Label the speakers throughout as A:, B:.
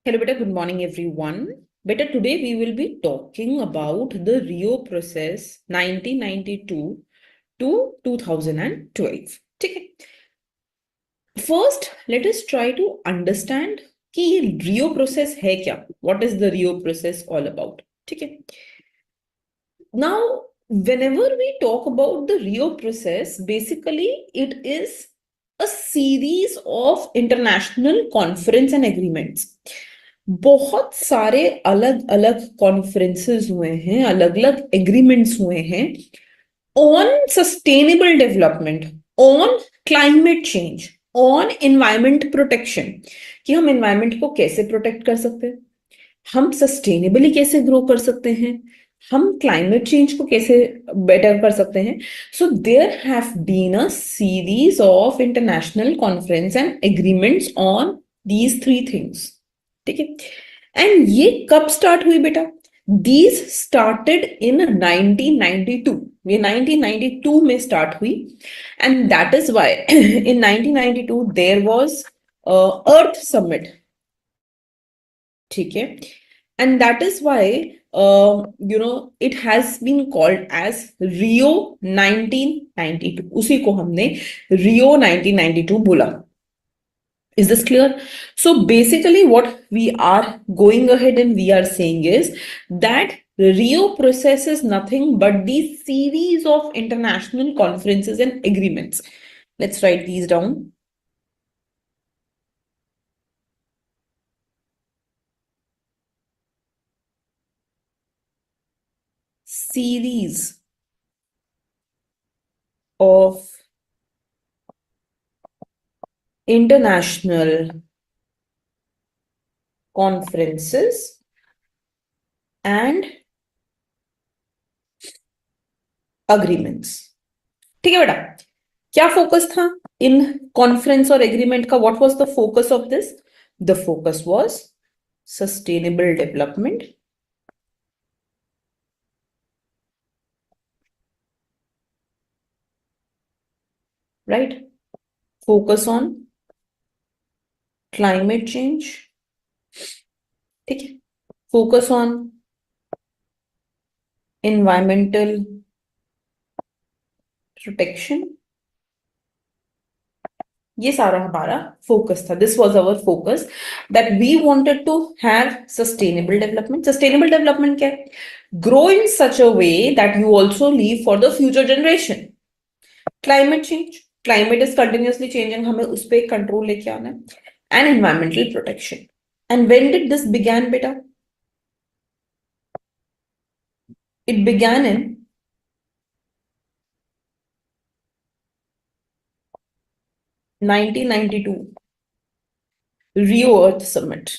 A: Hello, beta. Good morning, everyone. Beta, today we will be talking about the RIO process 1992 to 2012. ठीक है. First, let us try to understand कि ये RIO process है क्या? What is the RIO process all about? ठीक है. Now, whenever we talk about the RIO process, basically it is a series of international conference and agreements. बहुत सारे अलग अलग कॉन्फ्रेंसेस हुए हैं, अलग अलग एग्रीमेंट्स हुए हैं on sustainable development, on climate change, on environment protection, कि हम एनवायरमेंट को कैसे प्रोटेक्ट कर सकते हैं, हम सस्टेनेबली कैसे ग्रो कर सकते हैं, हम क्लाइमेट चेंज को कैसे बेटर कर सकते हैं. So there have been a series of international conference and agreements on these three things. ठीक है. एंड ये कब स्टार्ट हुई बेटा? These started in 1992. ये 1992 में स्टार्ट हुई. And that is why in 1992 there was earth summit. ठीक है. And that is why it has been called as Rio 1992. उसी को हमने Rio 1992 बोला. Is this clear? So basically what we are going ahead and we are saying is that Rio process is nothing but the series of international conferences and agreements. Let's write these down. Series of international conferences and agreements. ठीक है बेटा. क्या focus था in conference और agreement का? What was the focus of this? The focus was sustainable development, right? Focus on climate change. ठीक है. Focus on environmental protection. ये सारा हमारा फोकस था. This was our focus that we wanted to have sustainable development. Sustainable development क्या है? Grow in such a way that you also leave for the future generation. Climate change, climate is continuously changing, हमें उस पर control लेके आना है. And environmental protection. And when did this begin बेटा? It began in 1992 Rio Earth Summit.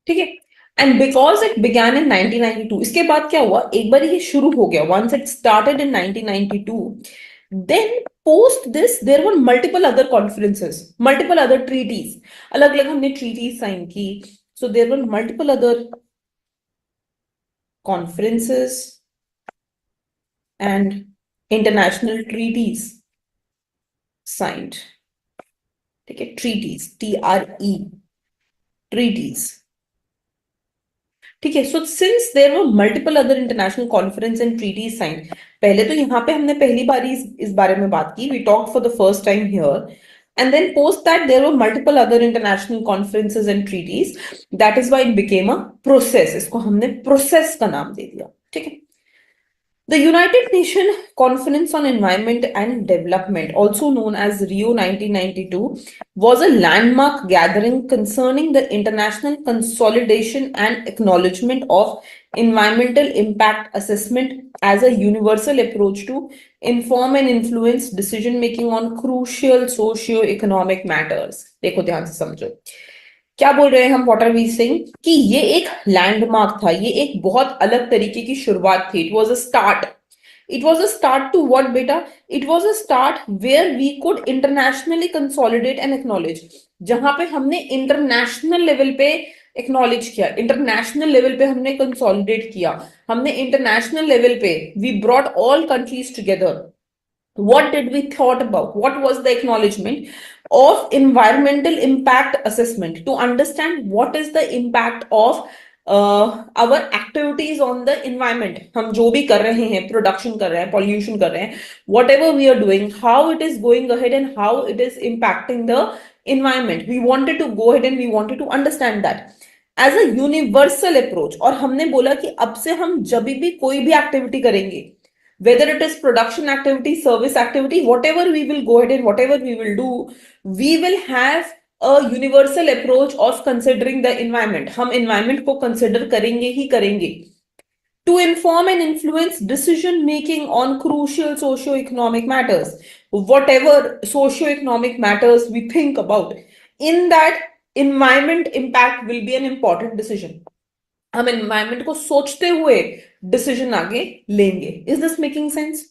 A: ठीक है. And because it began in 1992, इसके बाद क्या हुआ? एक बार ये शुरू हो गया, once it started in 1992, then post this there were multiple other conferences, multiple other treaties, अलग अलग हमने ट्रीटीज साइन की. So there were multiple other conferences and international treaties signed. ठीक है. Treaties, TRE, treaties. ठीक है. So since there were multiple other international conference and treaties sign, पहले तो यहाँ पे हमने पहली बार इस बारे में बात की, we talked for the first time here. And then post that there were multiple other international conferences and treaties. That is why it became a process. इसको हमने प्रोसेस का नाम दे दिया. ठीक है. The United Nations Conference on Environment and Development, also known as Rio 1992, was a landmark gathering concerning the international consolidation and acknowledgement of environmental impact assessment as a universal approach to inform and influence decision making on crucial socio-economic matters. देखो ध्यान से समझो क्या बोल रहे हैं हम. What are we saying? कि ये एक लैंडमार्क था, ये एक बहुत अलग तरीके की शुरुआत थी. It was a start. It was a start to what बेटा? It was a start where we could internationally consolidate and acknowledge. जहां पे हमने इंटरनेशनल लेवल पे एक्नॉलेज किया, इंटरनेशनल लेवल पे हमने कंसोलिडेट किया, हमने इंटरनेशनल लेवल पे we brought all countries together. what did we thought about? What was the acknowledgement of environmental impact assessment to understand what is the impact of our activities on the environment? हम जो भी कर रहे हैं, production कर रहे हैं, pollution कर रहे हैं, whatever we are doing, how it is going ahead and how it is impacting the environment. We wanted to go ahead and we wanted to understand that as a universal approach. और हमने बोला कि अब से हम जब भी कोई भी एक्टिविटी करेंगे, whether it is production activity, service activity, whatever we will go ahead and whatever we will do, we will have a universal approach of considering the environment. हम environment को consider करेंगे ही करेंगे to inform and influence decision making on crucial socio-economic matters. Whatever socio-economic matters we think about, in that environment impact will be an important decision. हम environment को सोचते हुए decision आगे लेंगे. Is this making sense?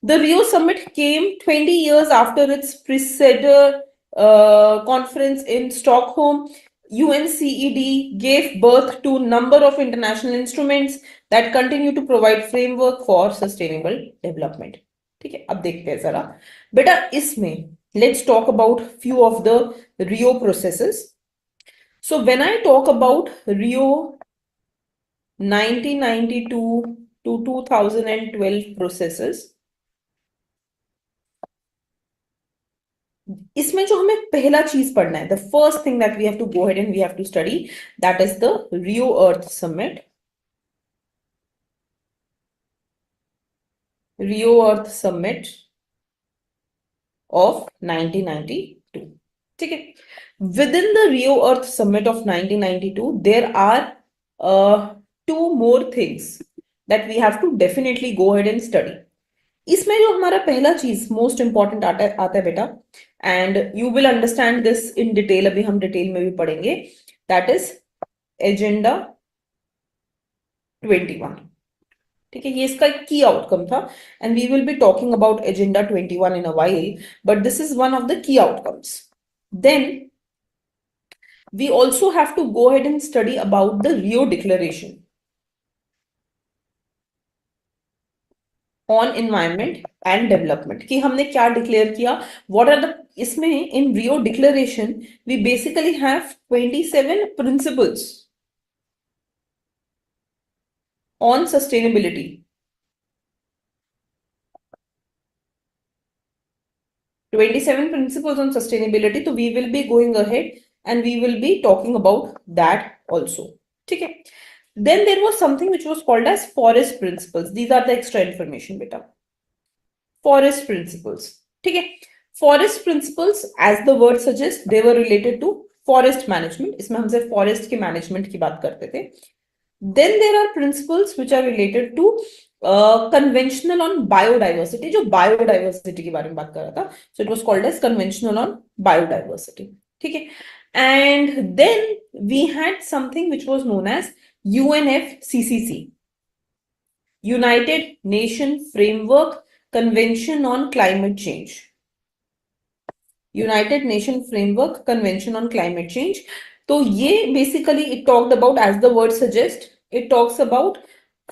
A: The Rio Summit came 20 years after its preceded conference in Stockholm. UNCED gave birth to a number of international instruments that continue to provide framework for sustainable development. ठीक है, अब देखते हैं जरा बेटा इसमें. Let's talk about few of the Rio processes. So when I talk about Rio 1992 to 2012 processes, इसमें जो हमें पहला चीज पढ़ना है, the first thing that we have to go ahead and we have to study, that is the Rio Earth Summit. Rio Earth Summit of 1992. ठीक है. Within the Rio Earth Summit of 1992, there are two more things that we have to definitely go ahead and study. इसमें जो हमारा पहला चीज most important आता है बेटा, and you will understand this in detail, अभी हम डिटेल में भी पढ़ेंगे, दैट इज एजेंडा 21. ठीक है, ये इसका की आउटकम था and we will be talking about agenda 21 in a while, but this is one of the key outcomes. Then we also have to go ahead and study about the Rio Declaration on environment and development. कि हमने क्या declare किया, what are the, इसमें in Rio Declaration we basically have 27 principles on sustainability. 27 principles on sustainability, so we will be going ahead and we will be talking about that also. ठीक है. Then there was something which was called as forest principles. These are the extra information beta. Forest principles. ठीक है. Forest principles, as the word suggests, they were related to forest management. इसमें हम सिर्फ forest के management की बात करते थे. Then there are principles which are related to conventional on biodiversity, जो biodiversity के बारे में बात कर रहा था. So it was called as conventional on biodiversity. ठीक है. And then we had something which was known as UNFCCC, United Nations Framework Convention on Climate Change. United Nations Framework Convention on Climate Change. तो ये basically it talked about, as the word suggests, it talks about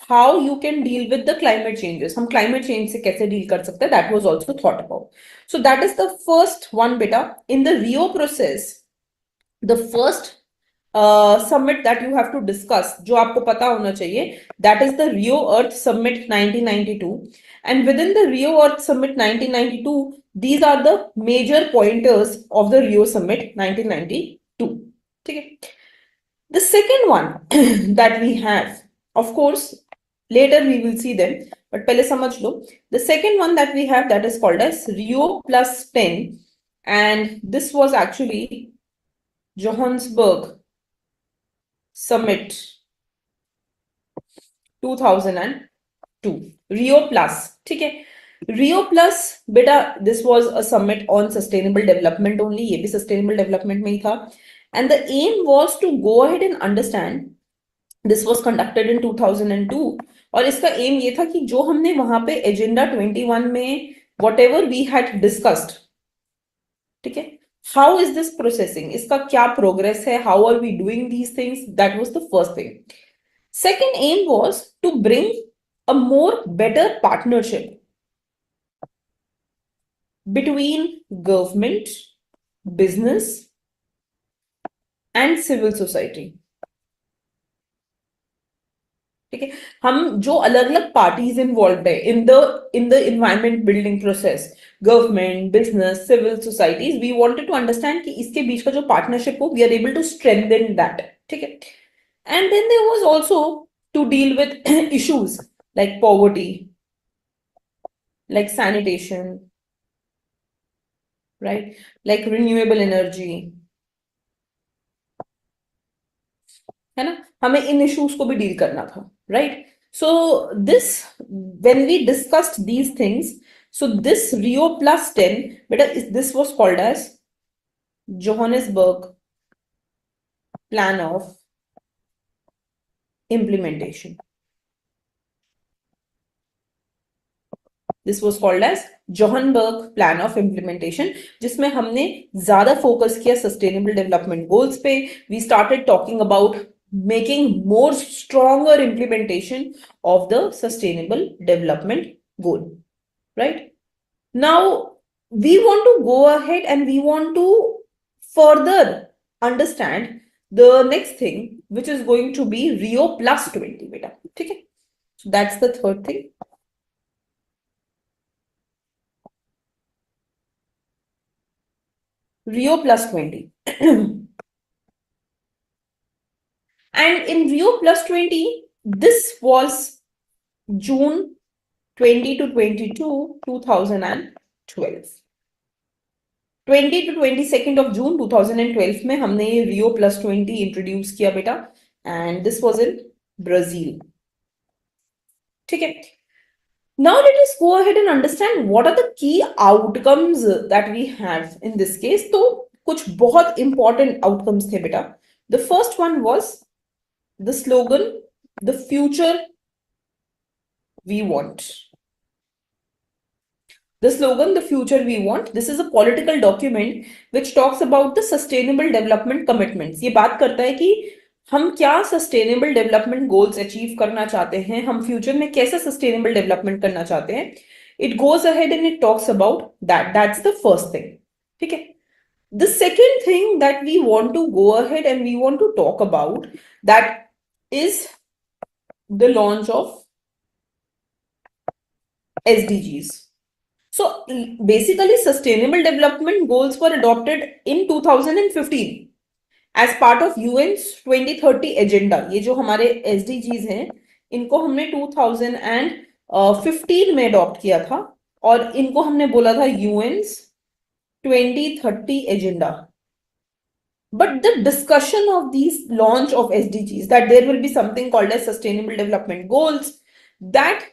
A: how you can deal with the climate changes. हम climate change से कैसे deal कर सकते हैं, that was also thought about. So that is the first one beta. In the Rio process, the first summit that you have to discuss, जो आपको पता होना चाहिए, that is the Rio Earth Summit 1992. And within the Rio Earth Summit 1992, these are the major pointers of the Rio Summit 1992. ठीक है. The second one that we have, of course, later we will see them, but पहले समझ लो. The second one that we have, that is called as Rio plus 10, and this was actually Johannesburg Summit 2002. Rio plus. ठीक है. Rio plus बेटा, this was a summit on sustainable development only. ये भी sustainable development में ही था. And the aim was to go ahead and understand. This was conducted in 2002. और इसका aim ये था कि जो हमने वहां पे एजेंडा 21 में whatever we had discussed, ठीक है, how is this processing, इसका क्या progress है, how are we doing these things, that was the first thing. Second aim was to bring a more better partnership between government, business and civil society. ठीक है, हम जो अलग अलग parties involve है in the environment building process, government, business, civil societies, we wanted to understand कि इसके बीच का जो पार्टनरशिप हो, we are able to strengthen that. ठीक है, and then there was also to deal with issues like poverty, like sanitation, right? Like renewable energy, है ना, हमें इन इश्यूज को भी डील करना था, right? So this, when we discussed these things, so this Rio plus 10, beta, this was called as Johannesburg Plan of Implementation. This was called as Johannesburg Plan of Implementation, जिसमें हमने ज्यादा focus किया sustainable development goals पे. We started talking about making more stronger implementation of the sustainable development goal, right? Now we want to go ahead and we want to further understand the next thing, which is going to be Rio plus 20, beta. ठीक है, so that's the third thing. Rio plus 20. And in Rio plus 20, this was June 20 to 22, 2012. 20 to 22nd of June 2012 में हमने ये Rio plus 20 introduce किया बेटा, and this was in Brazil. ठीक है, now let us go ahead and understand what are the key outcomes that we have in this case. तो कुछ बहुत important outcomes थे बेटा. The first one was the slogan, the future we want. The slogan, the future we want, this is a political document which talks about the sustainable development commitments. ये बात करता है कि हम क्या सस्टेनेबल डेवलपमेंट गोल्स अचीव करना चाहते हैं, हम फ्यूचर में कैसे सस्टेनेबल डेवलपमेंट करना चाहते हैं. It goes ahead and it talks about that. That's the first thing. ठीक है, the second thing that we want to go ahead and we want to talk about, that is the launch of SDGs. So basically sustainable development goals were adopted in 2015 as part of UN's 2030 agenda. ये जो हमारे SDGs हैं, इनको हमने 2015 में adopt किया था और इनको हमने बोला था UN's 2030 agenda. But the discussion of these launch of SDGs, that there will be something called as sustainable development goals, that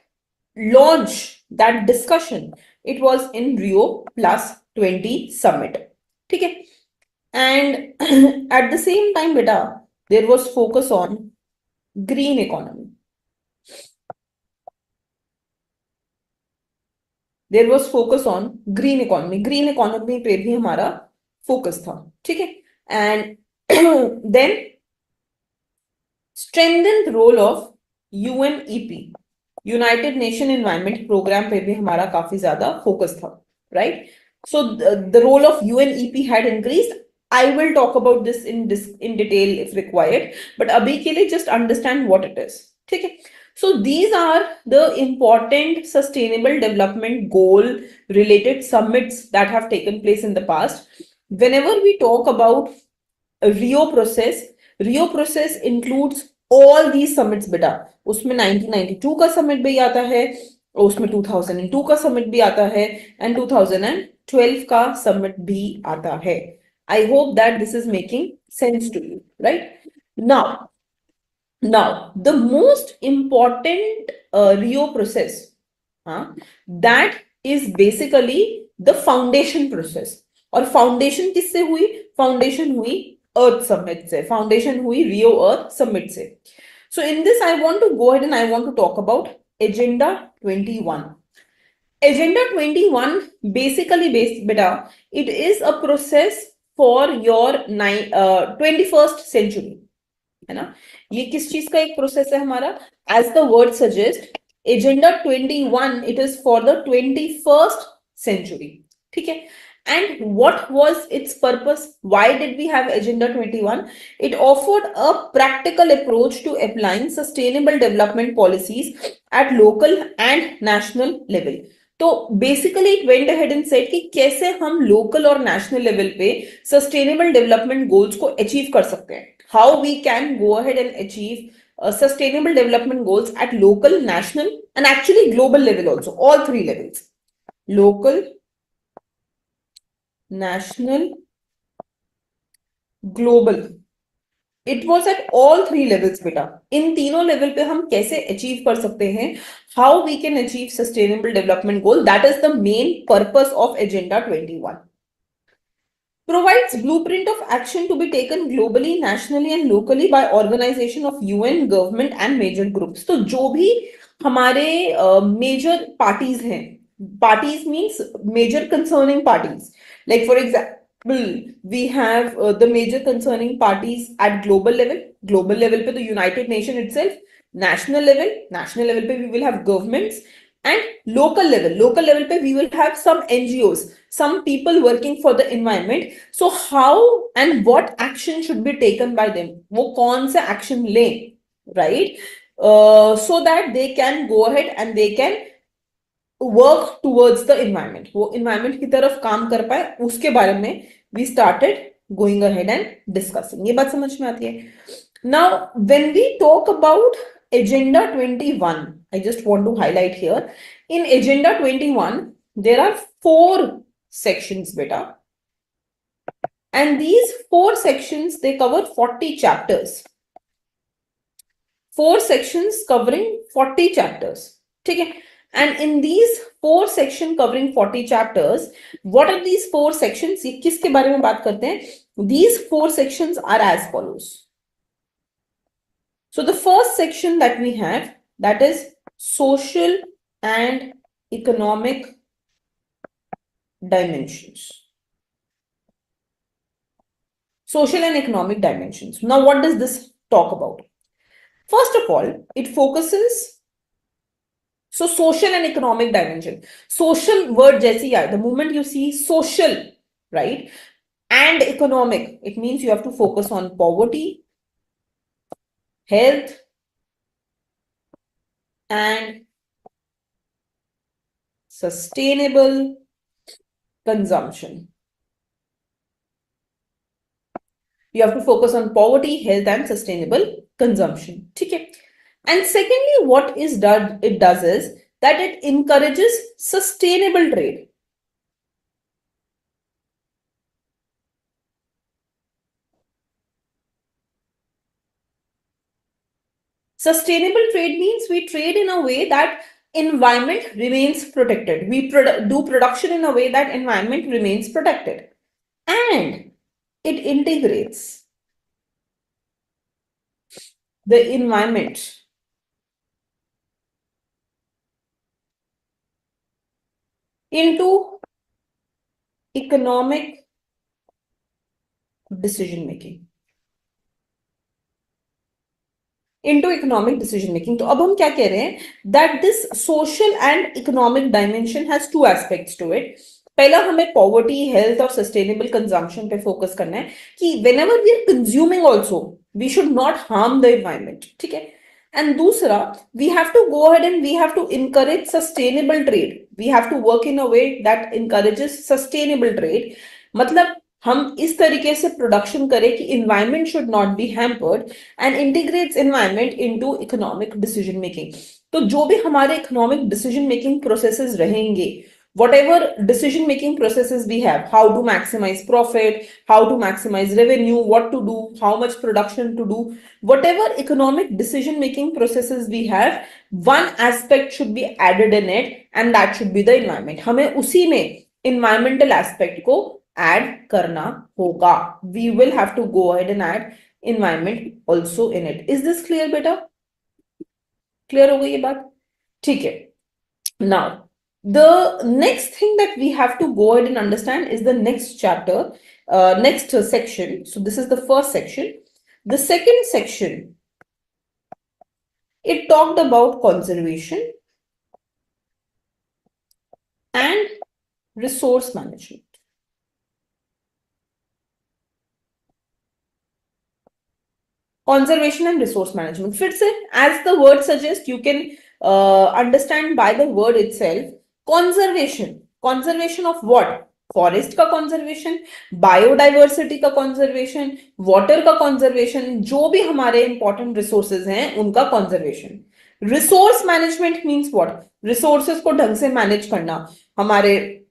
A: launch, that discussion, it was in Rio plus 20 summit. ठीक है, and at the same time beta, there was focus on green economy. There was focus on green economy. Green economy पे भी हमारा focus था. ठीक है, and then strengthened role of UNEP, United Nation Environment Programme पे भी हमारा काफी ज्यादा फोकस था, right? So the role of UNEP had increased. I will talk about this in detail if required, but अभी के लिए just understand what it is. ठीक है, so these are the important sustainable development goal related summits that have taken place in the past. Whenever we talk about Rio process, Rio process includes all these summits बेटा. उसमें 1992 का summit भी आता है, उसमें 2002 का समिट भी आता है, एंड 2012 का समिट भी आता है. I hope that this is making sense to you, right? Now the most important Rio process, that is basically the foundation process. और फाउंडेशन किससे हुई? फाउंडेशन हुई अर्थ समिट से, फाउंडेशन हुई रियो अर्थ समिट से. So in this I want to go ahead and I want to talk about Agenda 21. Agenda 21 basically beta, it is a process for your 21st century, है ना? ये किस चीज का एक प्रोसेस है हमारा? As the word suggests, Agenda 21, it is for the 21st century. ठीक है. And what was its purpose? Why did we have Agenda 21? It offered a practical approach to applying sustainable development policies at local and national level. तो basically it went ahead and said कि कैसे हम local और national level पे sustainable development goals को achieve कर सकते हैं. How we can go ahead and achieve sustainable development goals at local, national, and actually global level also. All three levels: local, national, global. It was at all three levels बेटा. इन तीनों level पे हम कैसे achieve कर सकते हैं? How we can achieve sustainable development goal? That is the main purpose of Agenda 21. Provides blueprint of action to be taken globally, nationally and locally by organization of UN, government and major groups. तो जो भी हमारे major parties हैं, parties means major concerning parties. Like for example, we have the major concerning parties at global level. Global level पे तो United Nation itself. National level पे we will have governments. And local level पे we will have some NGOs, some people working for the environment. So how and what action should be taken by them? वो कौन सा action लें, right? So that they can go ahead and they can work towards the environment. वो environment की तरफ काम कर पाए, उसके बारे में we started going ahead and discussing. ये बात समझ में आती है? Now, when we talk about Agenda 21, I just want to highlight here. In Agenda 21, there are 4 sections, beta. And these 4 sections, they cover 40 chapters. 4 sections covering 40 chapters. Okay? And in these 4 sections covering 40 chapters, what are these 4 sections? ये किसके बारे में बात करते हैं? These 4 sections are as follows. So the first section that we have, that is social and economic dimensions. Social and economic dimensions. Now, what does this talk about? First of all, it focuses. So social and economic dimension. Social word jaisi hai, the moment you see social, right? And economic, it means you have to focus on poverty, health, and sustainable consumption. You have to focus on poverty, health, and sustainable consumption. Okay. And secondly, what it does is that it encourages sustainable trade. Sustainable trade means we trade in a way that environment remains protected. We do production in a way that environment remains protected. And it integrates the environment into economic decision making. Into economic decision making. तो अब हम क्या कह रहे हैं? That this social and economic dimension has 2 aspects to it. पहला हमें poverty, health और sustainable consumption पे focus करना है कि whenever we are consuming also, we should not harm the environment. ठीक है? And दूसरा, we have to go ahead and we have to encourage sustainable trade. We have to work in a way that encourages sustainable trade. मतलब हम इस तरीके से production करें कि environment should not be hampered and integrates environment into economic decision making. तो जो भी हमारे इकोनॉमिक डिसीजन मेकिंग प्रोसेसेस रहेंगे, whatever decision making processes we have, how to maximize profit, how to maximize revenue, what to do, how much production to do, whatever economic decision making processes we have, one aspect should be added in it and that should be the environment. हमें उसी में environmental aspect को add करना होगा. We will have to go ahead and add environment also in it. Is this clear बेटा? Clear हो गई ये बात? ठीक है. Now, the next thing that we have to go ahead and understand is the next chapter, next section. So this is the first section. The second section, it talked about conservation and resource management, conservation and resource management. फिर से as the word suggests, you can understand by the word itself. Conservation of what? Forest का conservation, biodiversity का conservation, water का conservation, जो भी हमारे important resources हैं उनका conservation. Resource management means what? Resources को ढंग से मैनेज करना, हमारे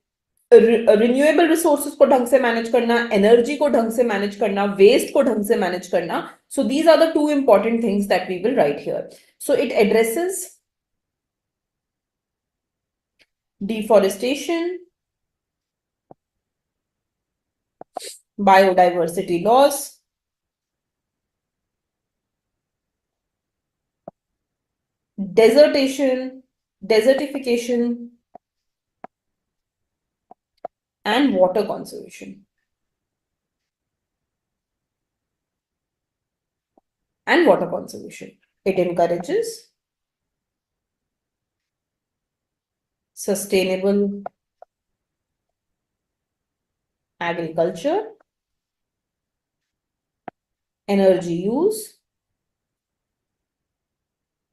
A: रिन्यूएबल रिसोर्सेज को ढंग से मैनेज करना, एनर्जी को ढंग से मैनेज करना, वेस्ट को ढंग से मैनेज करना. So these are the two important things that we will write here. So it addresses deforestation, biodiversity loss, desertification, and water conservation. It encourages sustainable agriculture, energy use,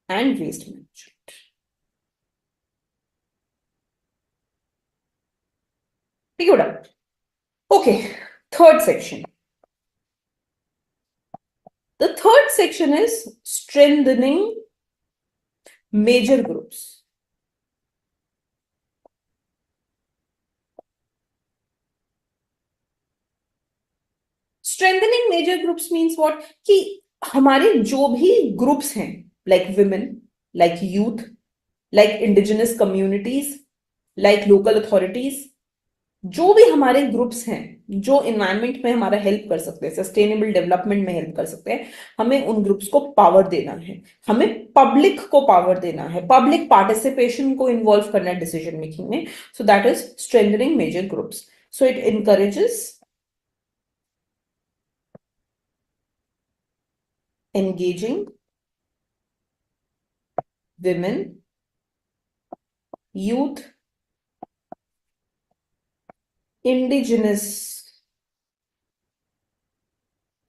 A: and waste management. Okay, third section. The third section is strengthening major groups. Strengthening major groups means what? कि हमारे जो भी groups हैं, like women, like youth, like indigenous communities, like local authorities, जो भी हमारे groups हैं जो इन्वायरमेंट में हमारा हेल्प कर सकते हैं, सस्टेनेबल डेवलपमेंट में हेल्प कर सकते हैं, हमें उन ग्रुप्स को पावर देना है, हमें पब्लिक को पावर देना है, पब्लिक पार्टिसिपेशन को इन्वॉल्व करना है डिसीजन मेकिंग में. So that is strengthening major groups. So it encourages engaging women, youth, indigenous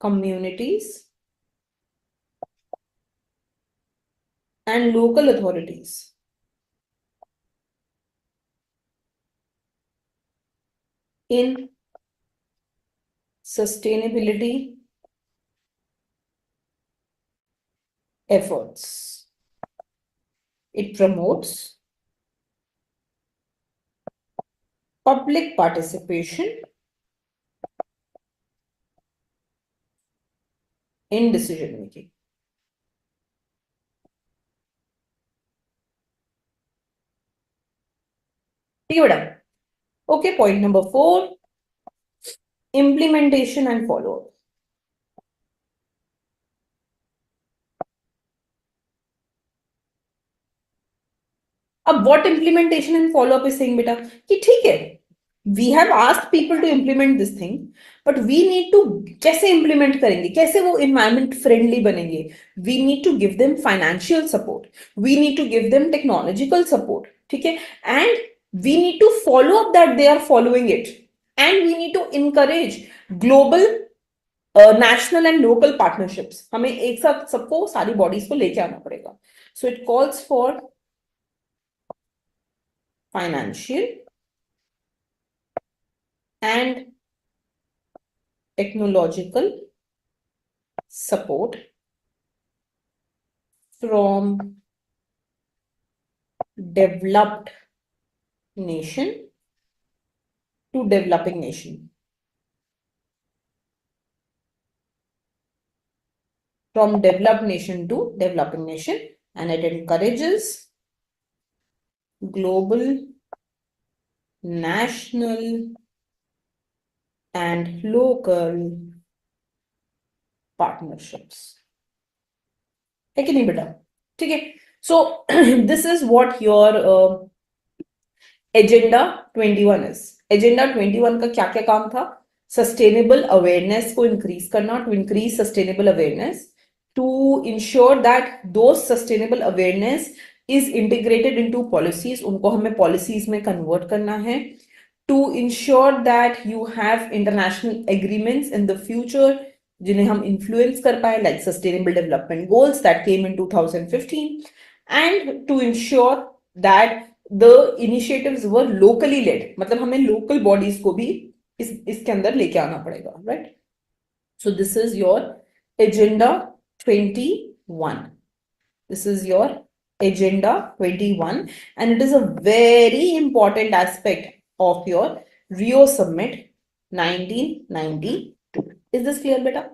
A: communities, and local authorities in sustainability efforts. It promotes public participation in decision making. ठीक है बेटा. Okay, point number 4, implementation and follow-up. अब what implementation and follow-up is saying बेटा कि ठीक है, we have asked people to implement this thing, but we need to कैसे implement करेंगे, कैसे वो environment friendly बनेंगे. We need to give them financial support, we need to give them technological support, ठीक है, and we need to follow up that they are following it, and we need to encourage global national and local partnerships. हमें एक साथ सबको सारी bodies को लेके आना पड़ेगा. So it calls for financial and technological support from developed nation to developing nation. From developed nation to developing nation, and it encourages global, national, and local partnerships. है कि नहीं बेटा? ठीक है. So this is what your agenda 21 is. Agenda 21 का क्या क्या काम था? Sustainable awareness को increase करना, to increase sustainable awareness, to ensure that those sustainable awareness is integrated into policies, उनको हमें policies में convert करना है, to ensure that you have international agreements in the future जिन्हें हम influence कर पाए, like sustainable development goals that came in 2015, and to ensure that the initiatives were locally led. मतलब हमें local bodies को भी इसके अंदर लेके आना पड़ेगा, right? So this is your agenda 21. This is your agenda 21, and it is a very important aspect of your Rio Summit 1992. Is this clear, beta?